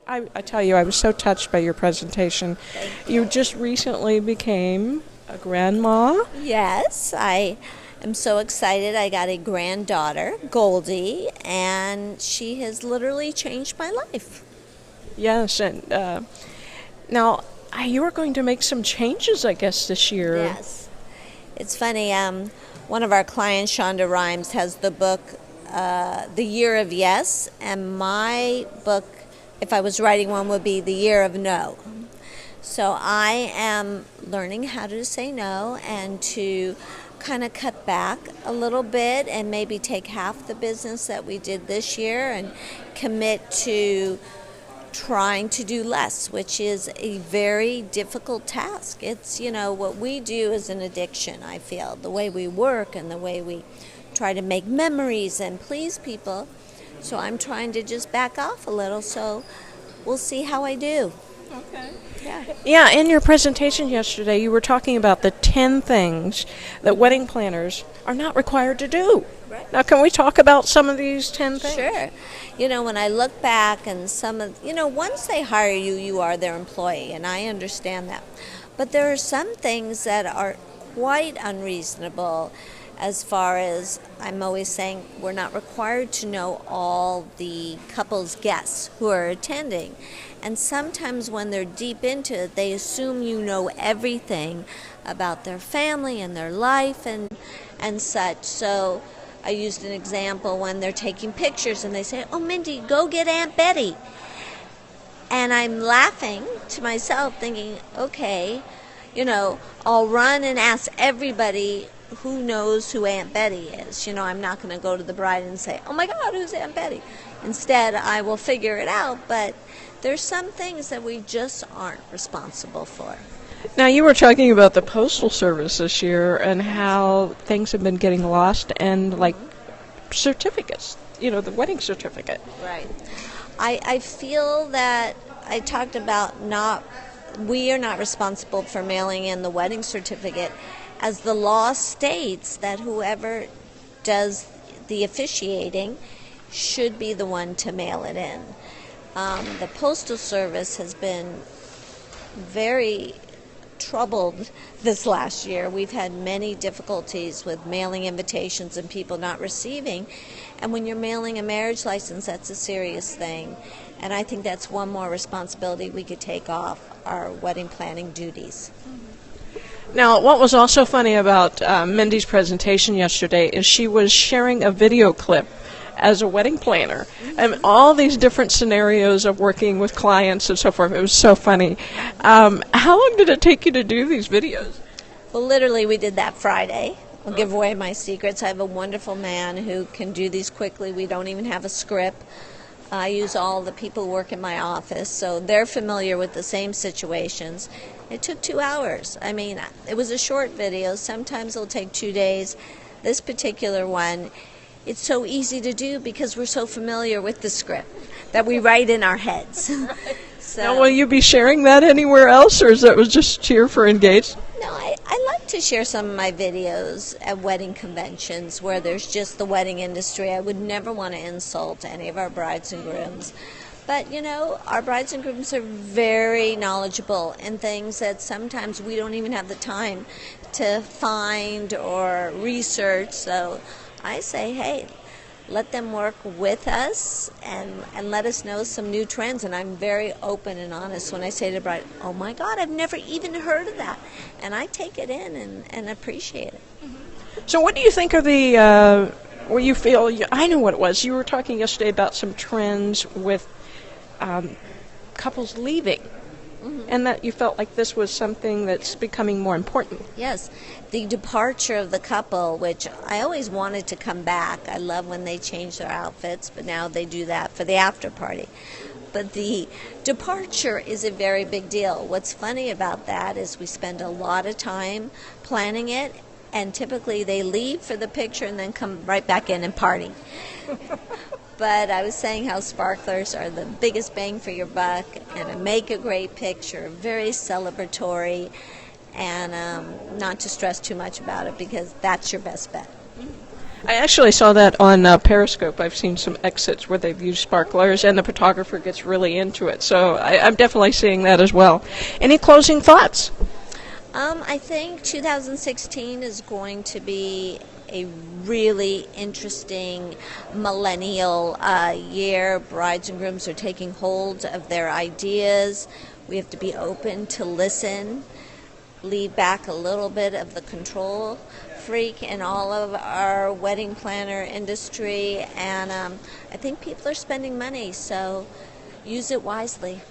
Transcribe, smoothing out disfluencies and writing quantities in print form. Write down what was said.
I tell you, I was so touched by your presentation. Thank You just recently became a grandma. Yes, I am so excited. I got a granddaughter, Goldie, and she has literally changed my life. Yes, and now you are going to make some changes, I guess, this year. Yes. It's funny, one of our clients, Shonda Rhimes, has the book The Year of Yes, and my book, if I was writing one, would be The Year of No. So I am learning how to say no and to kind of cut back a little bit and maybe take half the business that we did this year and commit to trying to do less, which is a very difficult task. It's, what we do is an addiction, I feel. The way we work and the way we try to make memories and please people. So I'm trying to just back off a little, so we'll see how I do. Okay. Yeah. Yeah, in your presentation yesterday, you were talking about the 10 things that wedding planners are not required to do. Right. Now, can we talk about some of these 10 things? Sure. When I look back and once they hire you, you are their employee, and I understand that. But there are some things that are quite unreasonable as far as I'm always saying we're not required to know all the couple's guests who are attending. And sometimes when they're deep into it, they assume you know everything about their family and their life and such. So I used an example when they're taking pictures and they say, "Oh, Mindy, go get Aunt Betty." And I'm laughing to myself thinking, okay, I'll run and ask everybody who knows who Aunt Betty is. I'm not going to go to the bride and say, "Oh my God, who's Aunt Betty?" Instead, I will figure it out. But there's some things that we just aren't responsible for. Now, you were talking about the Postal Service this year and how things have been getting lost and, like, certificates, the wedding certificate. Right. I feel that I talked about we are not responsible for mailing in the wedding certificate, as the law states that whoever does the officiating should be the one to mail it in. The Postal Service has been very troubled this last year. We've had many difficulties with mailing invitations and people not receiving. And when you're mailing a marriage license, that's a serious thing. And I think that's one more responsibility we could take off our wedding planning duties. Now, what was also funny about Mindy's presentation yesterday is she was sharing a video clip as a wedding planner and all these different scenarios of working with clients and so forth. It was so funny. How long did it take you to do these videos? Well, literally, we did that Friday. I'll give away my secrets. I have a wonderful man who can do these quickly. We don't even have a script. I use all the people who work in my office, so they're familiar with the same situations. It took 2 hours. I mean, it was a short video. Sometimes it'll take 2 days. This particular one, it's so easy to do because we're so familiar with the script that we write in our heads. So, now, will you be sharing that anywhere else, or is that was just here for Engaged? No, I like to share some of my videos at wedding conventions where there's just the wedding industry. I would never want to insult any of our brides and grooms. But, our brides and grooms are very knowledgeable in things that sometimes we don't even have the time to find or research. So I say, hey, let them work with us and let us know some new trends. And I'm very open and honest when I say to the bride, "Oh my God, I've never even heard of that." And I take it in and appreciate it. So what do you think are the, where you feel, I know what it was. You were talking yesterday about some trends with couples leaving. And that you felt like this was something that's becoming more important. Yes, the departure of the couple, which I always wanted to come back. I love when they change their outfits, but now they do that for the after party. But the departure is a very big deal. What's funny about that is we spend a lot of time planning it, and typically they leave for the picture and then come right back in and party. But I was saying how sparklers are the biggest bang for your buck and make a great picture, very celebratory, and not to stress too much about it because that's your best bet. I actually saw that on Periscope. I've seen some exits where they've used sparklers, and the photographer gets really into it. So I'm definitely seeing that as well. Any closing thoughts? I think 2016 is going to be a really interesting millennial year. Brides and grooms are taking hold of their ideas. We have to be open to listen, leave back a little bit of the control freak in all of our wedding planner industry, and I think people are spending money, so use it wisely.